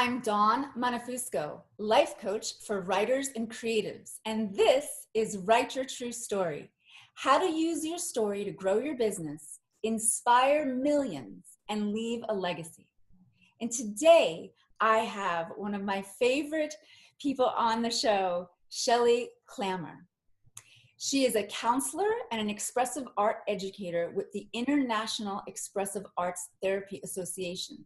I'm Dawn Manafusco, life coach for writers and creatives, and this is Write Your True Story, how to use your story to grow your business, inspire millions, and leave a legacy. And today, I have one of my favorite people on the show, Shelley Klammer. She is a counselor and an expressive art educator with the International Expressive Arts Therapy Association.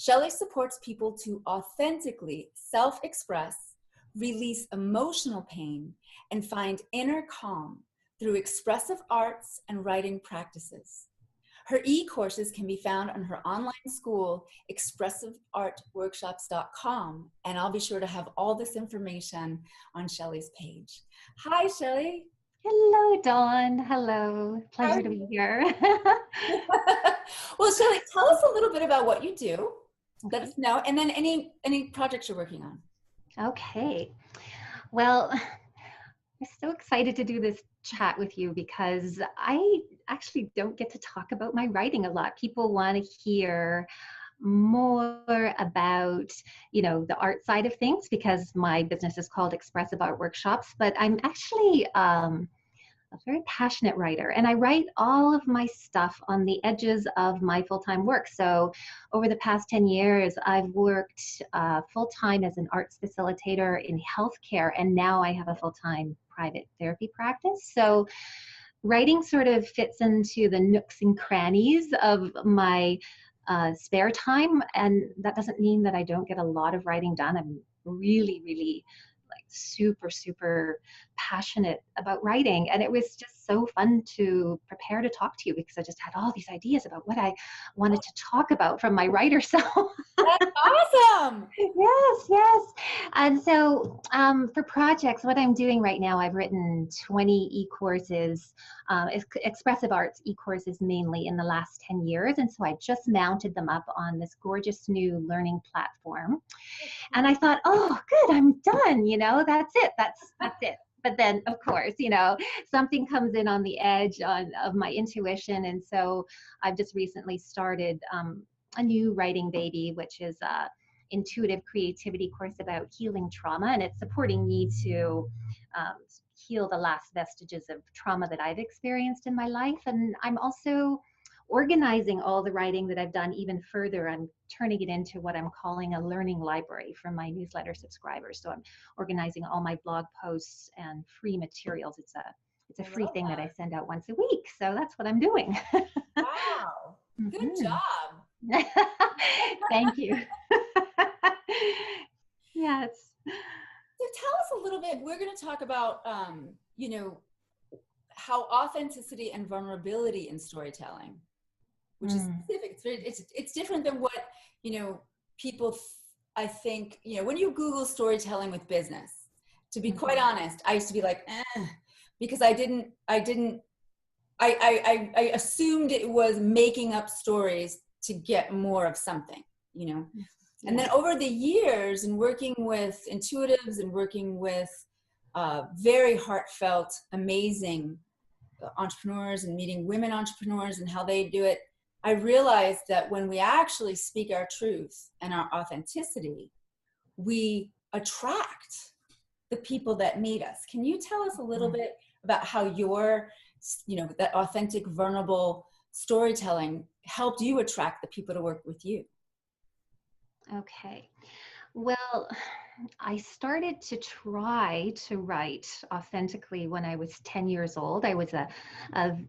Shelley supports people to authentically self-express, release emotional pain, and find inner calm through expressive arts and writing practices. Her e-courses can be found on her online school, expressiveartworkshops.com, and I'll be sure to have all this information on Shelley's page. Hi, Shelley. Hello, Dawn. Hello. Pleasure to be here. Well, Shelley, tell us a little bit about what you do. Let us know, and then any projects you're working on. Okay. Well, I'm so excited to do this chat with you because I actually don't get to talk about my writing a lot. People want to hear more about, the art side of things because my business is called Expressive Art Workshops, but I'm actually a very passionate writer, and I write all of my stuff on the edges of my full-time work. So over the past 10 years, I've worked full-time as an arts facilitator in healthcare, and now I have a full-time private therapy practice. So writing sort of fits into the nooks and crannies of my spare time, and that doesn't mean that I don't get a lot of writing done. I'm really super passionate about writing, and it was just so fun to prepare to talk to you because I just had all these ideas about what I wanted to talk about from my writer self. That's awesome. Yes. And so for projects, what I'm doing right now, I've written 20 e-courses, expressive arts e-courses mainly in the last 10 years. And so I just mounted them up on this gorgeous new learning platform. And I thought, oh, good, I'm done. That's it. That's it. But then, of course, something comes in on the edge of my intuition. And so I've just recently started a new writing baby, which is a intuitive creativity course about healing trauma. And it's supporting me to heal the last vestiges of trauma that I've experienced in my life. And I'm also organizing all the writing that I've done even further. I'm turning it into what I'm calling a learning library for my newsletter subscribers. So I'm organizing all my blog posts and free materials. It's a free thing that I send out once a week. So that's what I'm doing. Wow. Good job. Thank you. Yes. So tell us a little bit, we're going to talk about, how authenticity and vulnerability in storytelling, which is specific. It's different than what, people, I think, when you Google storytelling with business, to be quite honest, I used to be like, because I assumed it was making up stories to get more of something, And then over the years and working with intuitives and working with very heartfelt, amazing entrepreneurs and meeting women entrepreneurs and how they do it, I realized that when we actually speak our truth and our authenticity, we attract the people that need us. Can you tell us a little bit about how your, that authentic, vulnerable storytelling helped you attract the people to work with you? Okay. Well, I started to try to write authentically when I was 10 years old. I was a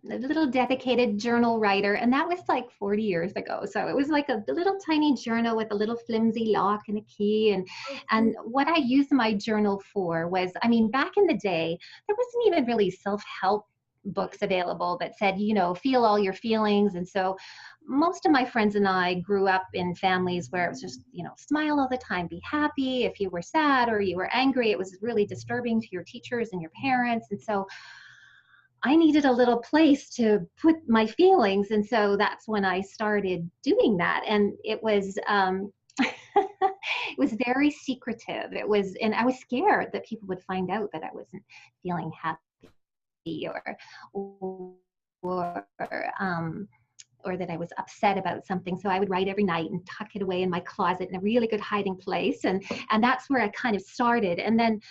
little dedicated journal writer, and that was like 40 years ago. So it was like a little tiny journal with a little flimsy lock and a key. And what I used my journal for was, back in the day, there wasn't even really self-help books available that said, feel all your feelings. And so most of my friends and I grew up in families where it was just, smile all the time, be happy. If you were sad or you were angry, it was really disturbing to your teachers and your parents. And so I needed a little place to put my feelings. And so that's when I started doing that. And it was, it was very secretive. And I was scared that people would find out that I wasn't feeling happy or or that I was upset about something. So I would write every night and tuck it away in my closet in a really good hiding place. And that's where I kind of started. And then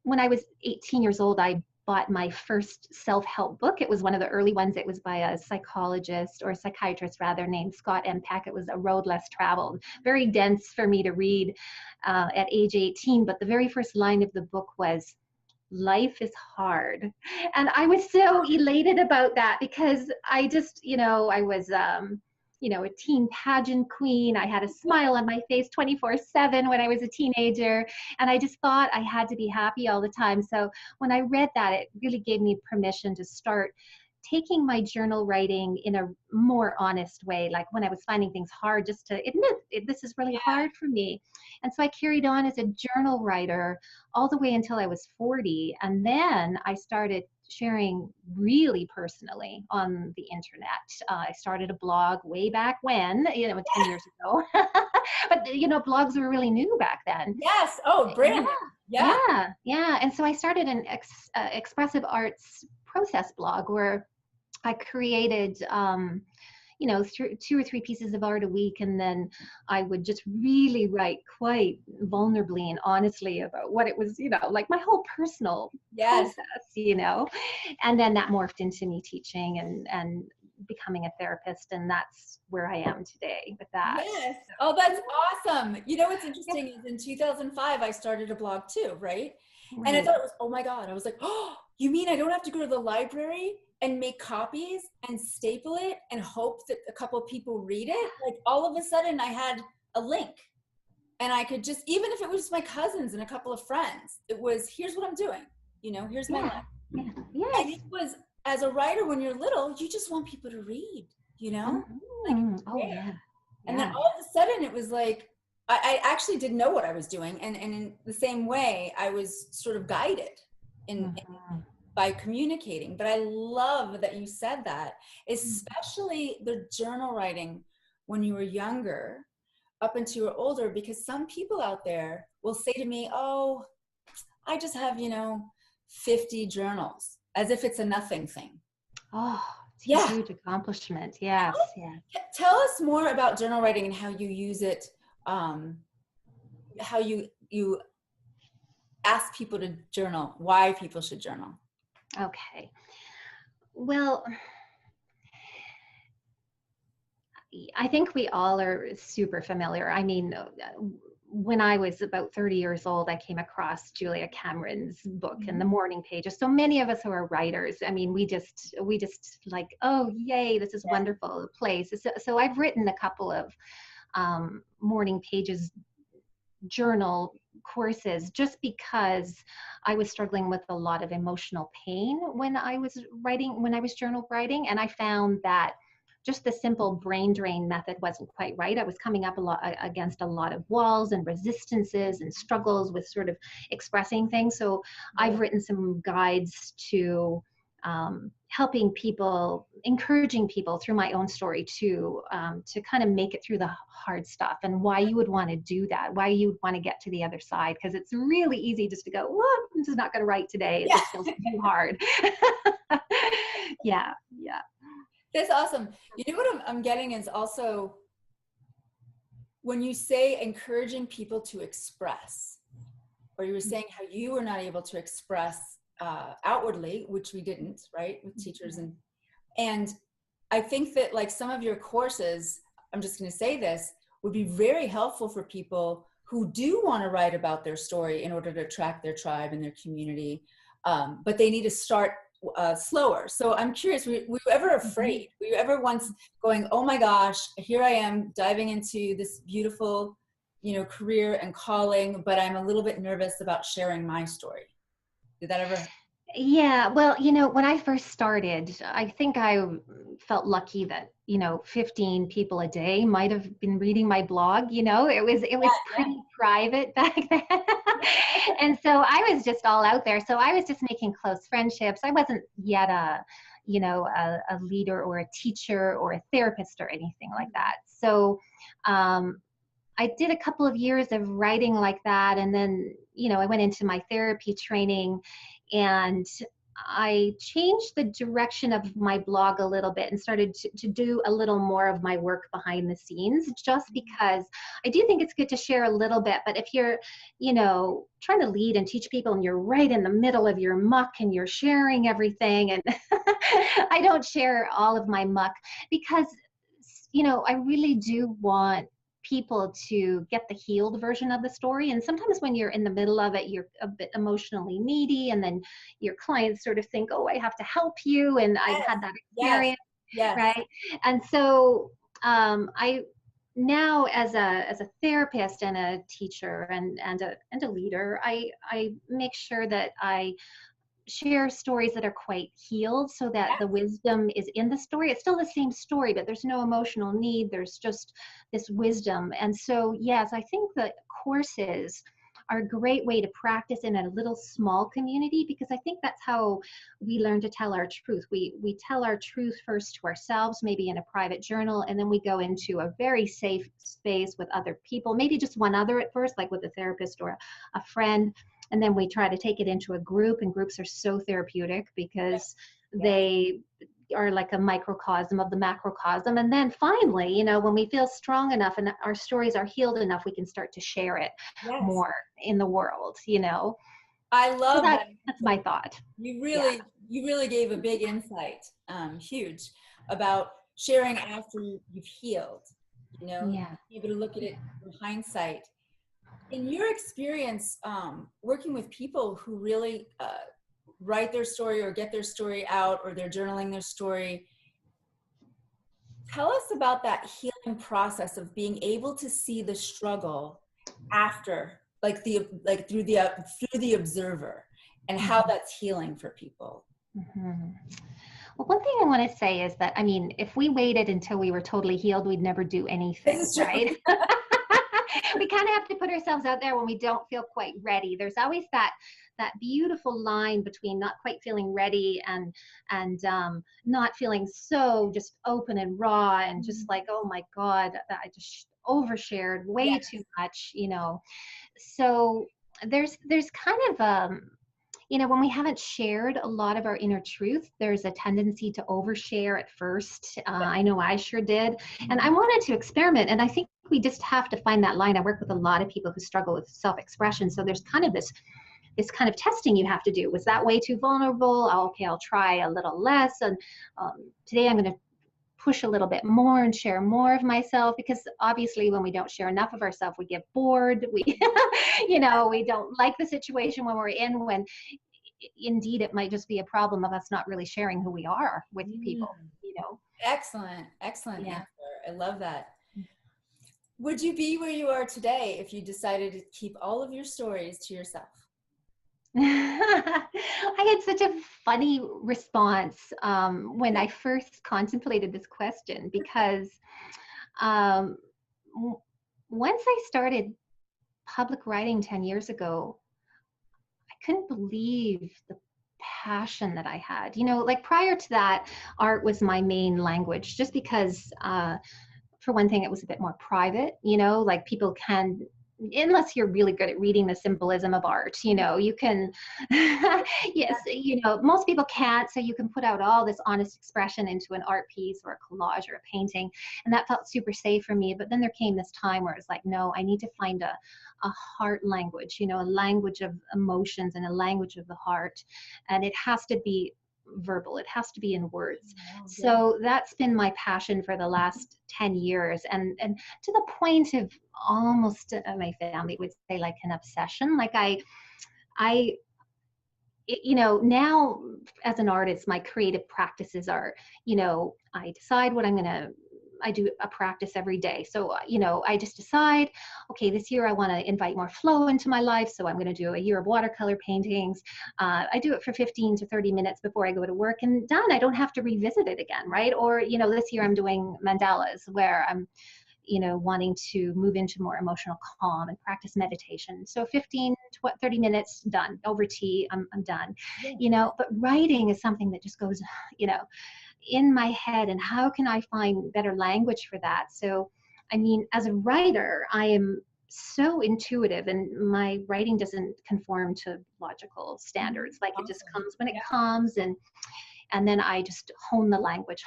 when I was 18 years old, I bought my first self-help book. It was one of the early ones. It was by a psychologist, or a psychiatrist rather, named Scott M. Peck. It was A Road Less Traveled. Very dense for me to read at age 18. But the very first line of the book was, "Life is hard." And I was so elated about that because I just, I was, a teen pageant queen. I had a smile on my face 24/7 when I was a teenager. And I just thought I had to be happy all the time. So when I read that, it really gave me permission to start taking my journal writing in a more honest way. Like when I was finding things hard, just to admit, this is really hard for me. And so I carried on as a journal writer all the way until I was 40. And then I started sharing really personally on the internet. I started a blog way back when, 10 years ago. But, blogs were really new back then. Yes. Oh, brand new. Yeah. And so I started an expressive arts process blog where I created, two or three pieces of art a week, and then I would just really write quite vulnerably and honestly about what it was, like my whole personal process, and then that morphed into me teaching and becoming a therapist, and that's where I am today with that. Yes. Oh, that's awesome. You know what's interesting is in 2005, I started a blog too, right? And I thought it was, oh my God. I was like, oh, you mean I don't have to go to the library and make copies and staple it and hope that a couple of people read it? Like all of a sudden I had a link, and I could just, even if it was my cousins and a couple of friends, it was, here's what I'm doing, here's my life. Yes. And it was, as a writer, when you're little, you just want people to read, And then all of a sudden it was like, I actually didn't know what I was doing. And in the same way, I was sort of guided by communicating. But I love that you said that, especially the journal writing when you were younger up until you were older, because some people out there will say to me, oh, I just have, 50 journals, as if it's a nothing thing. Oh, it's a huge accomplishment. Yes. Tell us more about journal writing and how you use it, how you ask people to journal, why people should journal. Okay. Well, I think we all are super familiar. I mean, when I was about 30 years old, I came across Julia Cameron's book in the morning pages. So many of us who are writers, I mean, we just like, oh, yay, this is wonderful place. So I've written a couple of morning pages journal courses just because I was struggling with a lot of emotional pain when I was journal writing. And I found that just the simple brain drain method wasn't quite right. I was coming up against a lot of walls and resistances and struggles with sort of expressing things. So I've written some guides to helping people, encouraging people through my own story to kind of make it through the hard stuff, and why you would want to do that, why you would want to get to the other side, because it's really easy just to go, well, I'm just not going to write today. It just feels too hard. Yeah. That's awesome. You know what I'm getting is also when you say encouraging people to express, or you were saying how you were not able to express outwardly, which we didn't, right, with teachers. And I think that like some of your courses, I'm just going to say this, would be very helpful for people who do want to write about their story in order to attract their tribe and their community, but they need to start slower. So I'm curious, were you ever afraid? Were you ever once going, oh my gosh, here I am diving into this beautiful, career and calling, but I'm a little bit nervous about sharing my story? Did that ever? Yeah, well, when I first started, I think I felt lucky that, 15 people a day might have been reading my blog. It was pretty private back then. And so I was just all out there. So I was just making close friendships. I wasn't yet a leader or a teacher or a therapist or anything like that. So I did a couple of years of writing like that. And then, I went into my therapy training, and I changed the direction of my blog a little bit and started to do a little more of my work behind the scenes, just because I do think it's good to share a little bit. But if you're, trying to lead and teach people and you're right in the middle of your muck and you're sharing everything, and I don't share all of my muck because, I really do want people to get the healed version of the story. And sometimes when you're in the middle of it, you're a bit emotionally needy, and then your clients sort of think, oh, I have to help you. And I've Yes, had that yes, experience, yes. right? And so I now, as a therapist and a teacher and a leader, I make sure that I share stories that are quite healed, so that the wisdom is in the story. It's still the same story, but there's no emotional need. There's just this wisdom. And so, yes, I think that courses are a great way to practice in a little small community, because I think that's how we learn to tell our truth. We tell our truth first to ourselves, maybe in a private journal, and then we go into a very safe space with other people, maybe just one other at first, like with a therapist or a friend. And then we try to take it into a group, and groups are so therapeutic because Yes, they are like a microcosm of the macrocosm. And then finally, when we feel strong enough and our stories are healed enough, we can start to share it yes. more in the world. I So love that. that's my thought. You Yeah. really, you really gave a big insight, huge, about sharing after you've healed, Yeah. able to look at it from hindsight. In your experience, working with people who really write their story or get their story out, or they're journaling their story, tell us about that healing process of being able to see the struggle after, through the observer, and how that's healing for people. Mm-hmm. Well, one thing I want to say is that, I mean, if we waited until we were totally healed, we'd never do This anything, is true. right? We kind of have to put ourselves out there when we don't feel quite ready. There's always that beautiful line between not quite feeling ready and not feeling so just open and raw and just like, oh my God, I just overshared way Yes. too much. So there's kind of when we haven't shared a lot of our inner truth, there's a tendency to overshare at first. I know I sure did. And I wanted to experiment. And I think we just have to find that line. I work with a lot of people who struggle with self-expression. So there's kind of this kind of testing you have to do. Was that way too vulnerable? Oh, okay, I'll try a little less. And today I'm going to push a little bit more and share more of myself, because obviously when we don't share enough of ourselves, we get bored. We we don't like the situation when we're in, when indeed it might just be a problem of us not really sharing who we are with people. Excellent, excellent Yeah. answer. I love that. Would you be where you are today if you decided to keep all of your stories to yourself? I had such a funny response when I first contemplated this question, because um, once I started public writing 10 years ago, I couldn't believe the passion that I had. Like prior to that, art was my main language, just because for one thing, it was a bit more private, like people can, unless you're really good at reading the symbolism of art, you can, yes, most people can't. So you can put out all this honest expression into an art piece or a collage or a painting. And that felt super safe for me. But then there came this time where it's like, no, I need to find a heart language, a language of emotions and a language of the heart. And it has to be verbal. It has to be in words. So that's been my passion for the last 10 years, and to the point of almost my family would say like an obsession. Like I now as an artist, my creative practices are, I decide what I do a practice every day. So, I just decide, okay, this year I want to invite more flow into my life. So I'm going to do a year of watercolor paintings. I do it for 15 to 30 minutes before I go to work, and done. I don't have to revisit it again, right? Or, this year I'm doing mandalas, where I'm wanting to move into more emotional calm and practice meditation. So 15 to 30 minutes, done. Over tea, I'm done. But writing is something that just goes, in my head, and how can I find better language for that? So, I mean, as a writer, I am so intuitive, and my writing doesn't conform to logical standards. Like it just Awesome. comes when it Yeah. comes, and then I just hone the language,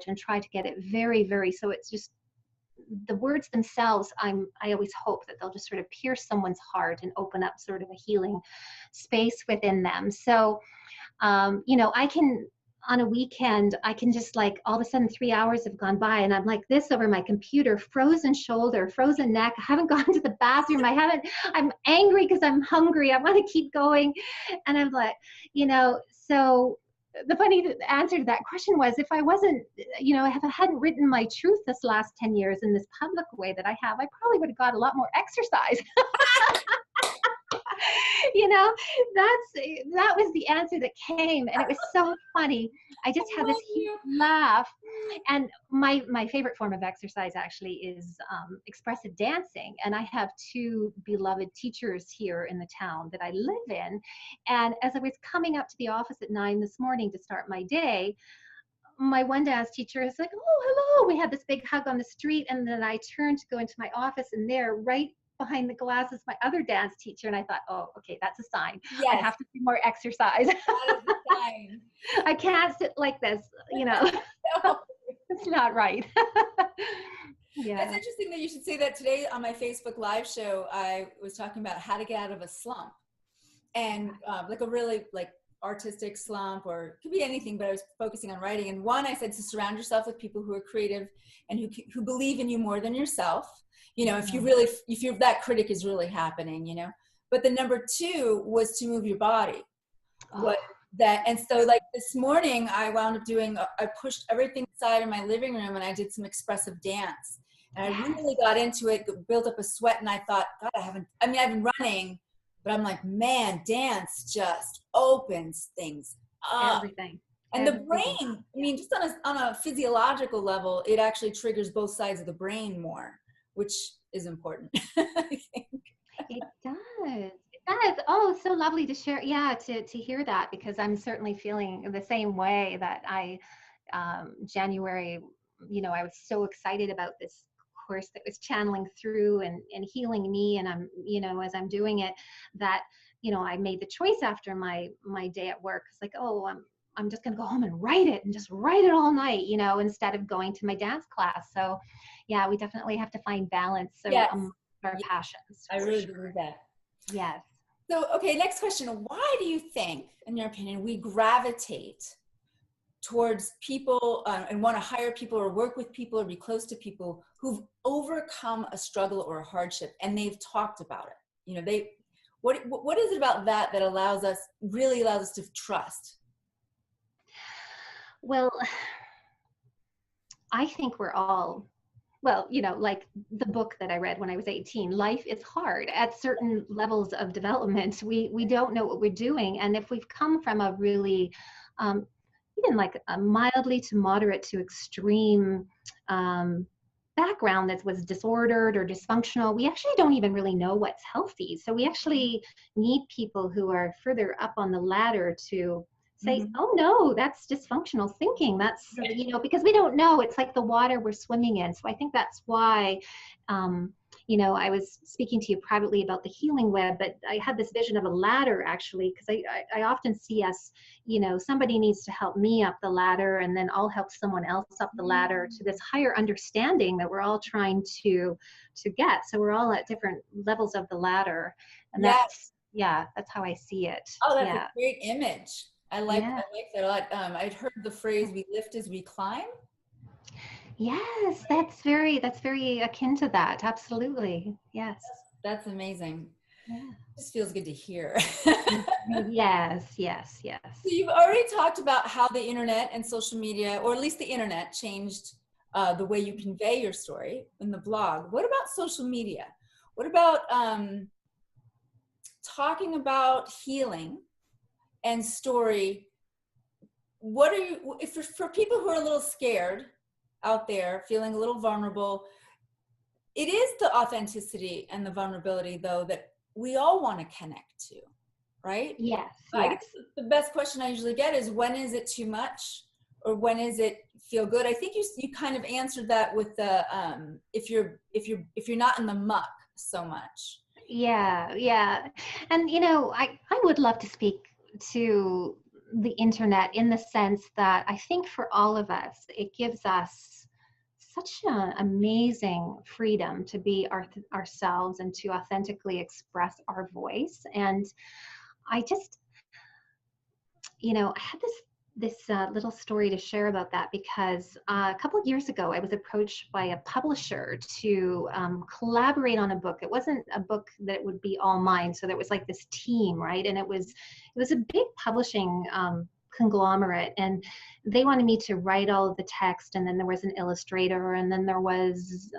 and try to get it very, very, so it's just the words themselves. I always hope that they'll just sort of pierce someone's heart and open up sort of a healing space within them. So, I can, on a weekend, I can just like all of a sudden 3 hours have gone by and I'm like this over my computer, frozen shoulder, frozen neck. I haven't gone to the bathroom. I'm angry because I'm hungry. I want to keep going. And I'm like, so the funny answer to that question was, if I wasn't, if I hadn't written my truth this last 10 years in this public way that I have, I probably would have got a lot more exercise. That was the answer that came, and it was so funny. I just had this huge laugh. And my favorite form of exercise actually is expressive dancing, and I have two beloved teachers here in the town that I live in. And as I was coming up to the office at 9 this morning to start my day, my one dance teacher is like, "Oh, hello." We had this big hug on the street, and then I turned to go into my office, and there, right behind the glass, is my other dance teacher. And I thought, oh, okay, that's a sign. Yes. I have to do more exercise. That is a sign. I can't sit like this, No. It's not right. Yeah. It's interesting that you should say that. Today on my Facebook Live show, I was talking about how to get out of a slump, and like a really artistic slump, or it could be anything, but I was focusing on writing. And one, I said to surround yourself with people who are creative and who believe in you more than yourself. If that critic is really happening, But the number two was to move your body. And so like this morning, I wound up I pushed everything aside in my living room and I did some expressive dance. And I really got into it, built up a sweat, and I thought, God, I've been running, but I'm like, man, dance just opens things up. Everything. And the brain, just on a physiological level, it actually triggers both sides of the brain more, which is important, I think. It does. It does. Oh, so lovely to share. Yeah, to hear that, because I'm certainly feeling the same way. That January, I was so excited about this course that was channeling through and healing me. And I'm, as I'm doing it, that, I made the choice after my day at work. It's like, oh, I'm just going to go home and write it, and just write it all night, instead of going to my dance class. So yeah, we definitely have to find balance. So yes. Our passions. I really believe that. Yes. So, okay, next question. Why do you think, in your opinion, we gravitate towards people and want to hire people or work with people or be close to people who've overcome a struggle or a hardship and they've talked about it? What is it about that really allows us to trust? Well, I think we're all, like the book that I read when I was 18, life is hard at certain levels of development. We don't know what we're doing. And if we've come from a really, even like a mildly to moderate to extreme background that was disordered or dysfunctional, we actually don't even really know what's healthy. So we actually need people who are further up on the ladder to say, oh no, that's dysfunctional thinking. That's, because we don't know. It's like the water we're swimming in. So I think that's why, I was speaking to you privately about the healing web, but I had this vision of a ladder actually, because I often see us, somebody needs to help me up the ladder, and then I'll help someone else up the ladder to this higher understanding that we're all trying to get. So we're all at different levels of the ladder. And that's how I see it. Oh, that's a great image. I like that a lot. I'd heard the phrase, we lift as we climb. Yes, that's very akin to that. Absolutely. Yes. That's amazing. Yeah. This feels good to hear. Yes. So you've already talked about how the internet and social media, or at least the internet, changed the way you convey your story in the blog. What about social media? What about talking about healing and story? What are you, for people who are a little scared out there, feeling a little vulnerable, it is the authenticity and the vulnerability, though, that we all want to connect to, right? Yes. I guess the best question I usually get is, when is it too much, or when is it feel good? I think you kind of answered that with the if you're not in the muck. so much. Yeah, yeah. And I would love to speak to the internet in the sense that I think for all of us, it gives us such an amazing freedom to be ourselves and to authentically express our voice. And I just, I had this little story to share about that because a couple of years ago, I was approached by a publisher to collaborate on a book. It wasn't a book that would be all mine, so there was like this team, right? And it was a big publishing conglomerate, and they wanted me to write all of the text, and then there was an illustrator, and then there was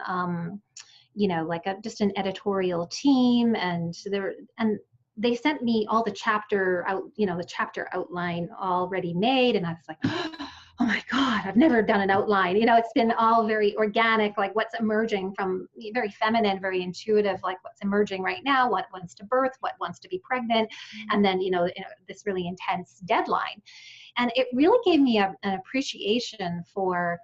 like just an editorial team, and they sent me all the chapter outline already made. And I was like, oh my God, I've never done an outline. It's been all very organic, like what's emerging from very feminine, very intuitive, like what's emerging right now, what wants to birth, what wants to be pregnant. And then, this really intense deadline. And it really gave me an appreciation for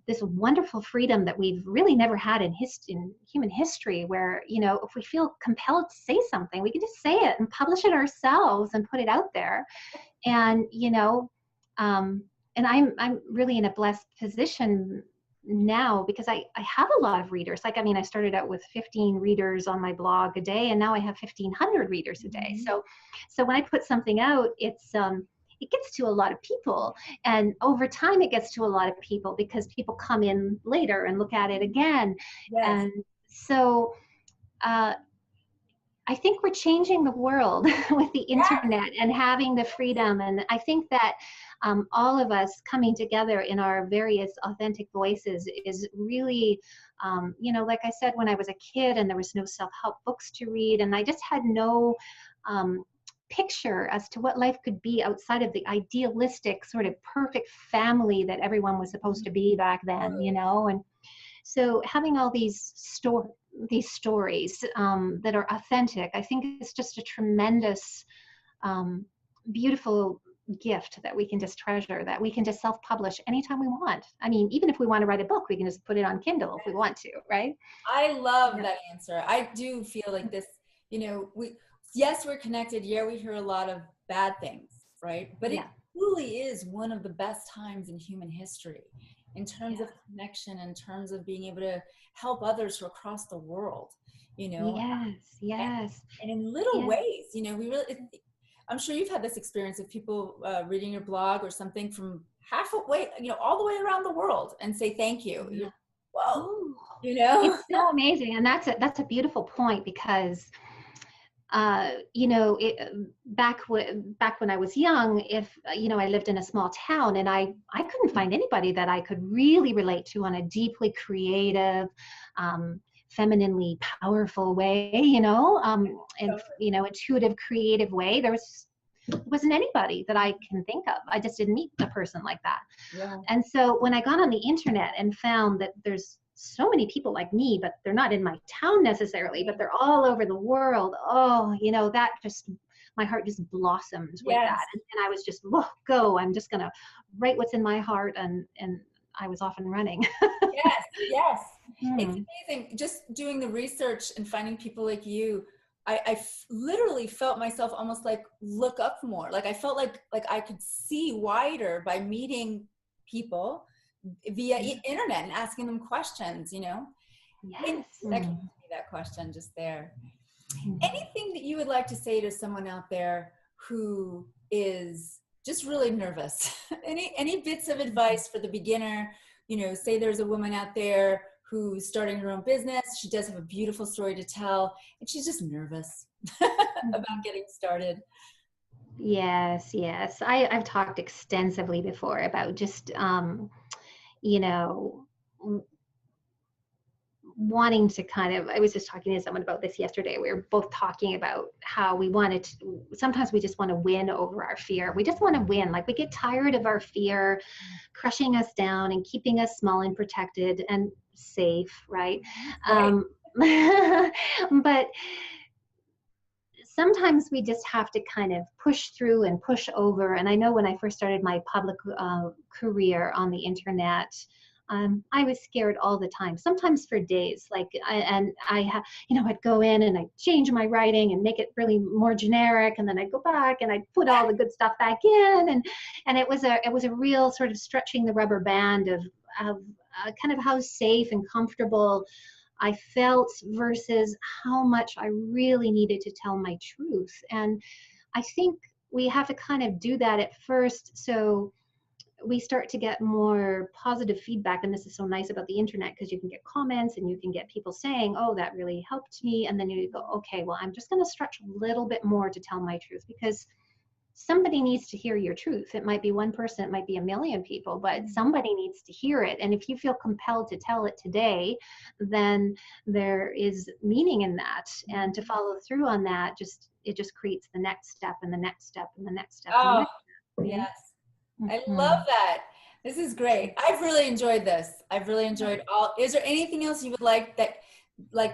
this wonderful freedom that we've really never had in human history, where if we feel compelled to say something, we can just say it and publish it ourselves and put it out there. And and I'm really in a blessed position now because I have a lot of readers. Like, I started out with 15 readers on my blog a day, and now I have 1,500 readers a day. So when I put something out, it gets to a lot of people, and over time it gets to a lot of people because people come in later and look at it again. Yes. And so I think we're changing the world with the internet and having the freedom. And I think that all of us coming together in our various authentic voices is really, like I said, when I was a kid and there was no self-help books to read, and I just had no picture as to what life could be outside of the idealistic sort of perfect family that everyone was supposed to be back then, and so having all these stories that are authentic, I think it's just a tremendous beautiful gift that we can just treasure, that we can just self-publish anytime we want. Even if we want to write a book, we can just put it on Kindle if we want to, right? I love that answer. I do feel like this, yes, we're connected. Yeah, we hear a lot of bad things, right? But it truly is one of the best times in human history in terms of connection, in terms of being able to help others who are across the world, Yes. And in little ways, we really, I'm sure you've had this experience of people reading your blog or something from halfway, all the way around the world and say thank you. Whoa, It's so amazing. And that's a beautiful point because back when I was young, if I lived in a small town and I couldn't find anybody that I could really relate to on a deeply creative, femininely powerful way, intuitive, creative way. There wasn't anybody that I can think of. I just didn't meet a person like that. Yeah. And so when I got on the internet and found that there's so many people like me, but they're not in my town necessarily, but they're all over the world. Oh, that just, my heart just blossomed with that. And I was just, go, I'm just going to write what's in my heart. And I was off and running. Yes. It's amazing. Just doing the research and finding people like you, I literally felt myself almost like look up more. Like I felt like I could see wider by meeting people via internet and asking them questions, Yes. That came to me, that question just there. Anything that you would like to say to someone out there who is just really nervous? Any bits of advice for the beginner? Say there's a woman out there who's starting her own business. She does have a beautiful story to tell, and she's just nervous about getting started. Yes. I've talked extensively before about just, wanting to I was just talking to someone about this yesterday. We were both talking about how sometimes we just want to win over our fear. We just want to win. Like we get tired of our fear crushing us down and keeping us small and protected and safe, right? But sometimes we just have to kind of push through and push over. And I know when I first started my public career on the internet, I was scared all the time, sometimes for days. I'd go in and I'd change my writing and make it really more generic, and then I'd go back and I'd put all the good stuff back in, and it was a real sort of stretching the rubber band of kind of how safe and comfortable I felt versus how much I really needed to tell my truth. And I think we have to kind of do that at first, so we start to get more positive feedback. And this is so nice about the internet, because you can get comments and you can get people saying, oh, that really helped me. And then you go, okay, well, I'm just going to stretch a little bit more to tell my truth, because somebody needs to hear your truth. It might be one person, it might be a million people, but somebody needs to hear it. And if you feel compelled to tell it today, then there is meaning in that. And to follow through on that, it just creates the next step and the next step and the next step. Oh, and the next step. yes. I love that. This is great. I've really enjoyed this. I've really enjoyed all. Is there anything else you would like to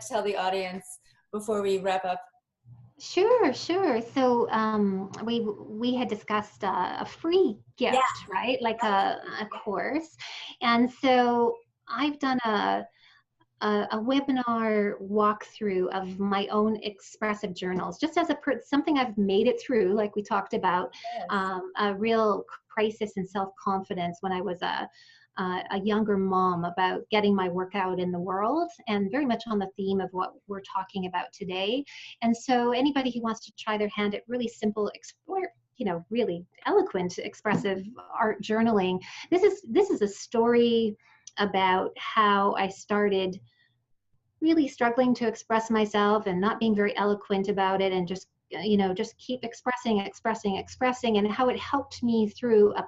tell the audience before we wrap up? Sure. So we had discussed a free gift, right? Like a course. And so I've done a webinar walkthrough of my own expressive journals, just as something I've made it through, like we talked about, a real crisis in self-confidence when I was a younger mom, about getting my work out in the world, and very much on the theme of what we're talking about today. And so anybody who wants to try their hand at really simple, really eloquent, expressive art journaling, this is a story about how I started really struggling to express myself and not being very eloquent about it, and just keep expressing, and how it helped me through a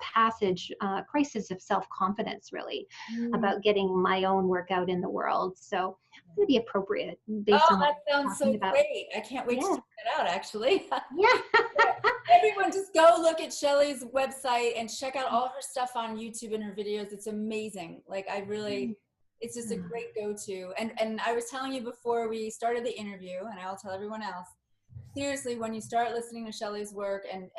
crisis of self-confidence, really, about getting my own work out in the world. So it's going to be appropriate based on what that sounds so great. I can't wait to check that out, actually. Yeah. Everyone just go look at Shelley's website and check out all her stuff on YouTube and her videos. It's amazing. Like, it's just a great go-to. And I was telling you before we started the interview, and I'll tell everyone else, seriously, when you start listening to Shelley's work and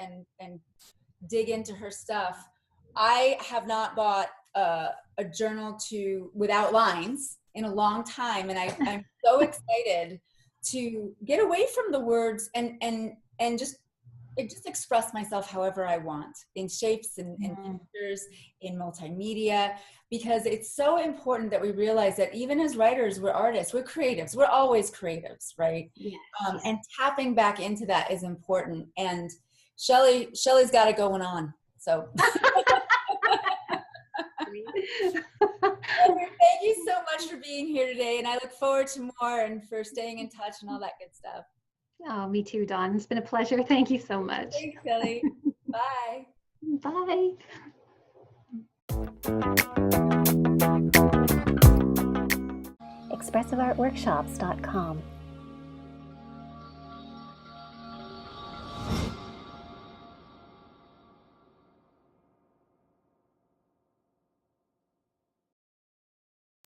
dig into her stuff, I have not bought a journal without lines in a long time, and I'm so excited to get away from the words and just express myself however I want, in shapes and pictures, in multimedia, because it's so important that we realize that even as writers, we're artists, we're creatives, we're always creatives, right? Yes. And tapping back into that is important. And Shelley's got it going on. So thank you so much for being here today, and I look forward to more, and for staying in touch and all that good stuff. Oh, me too, Dawn. It's been a pleasure. Thank you so much. Thanks, Shelley. Bye. Bye. ExpressiveArtWorkshops.com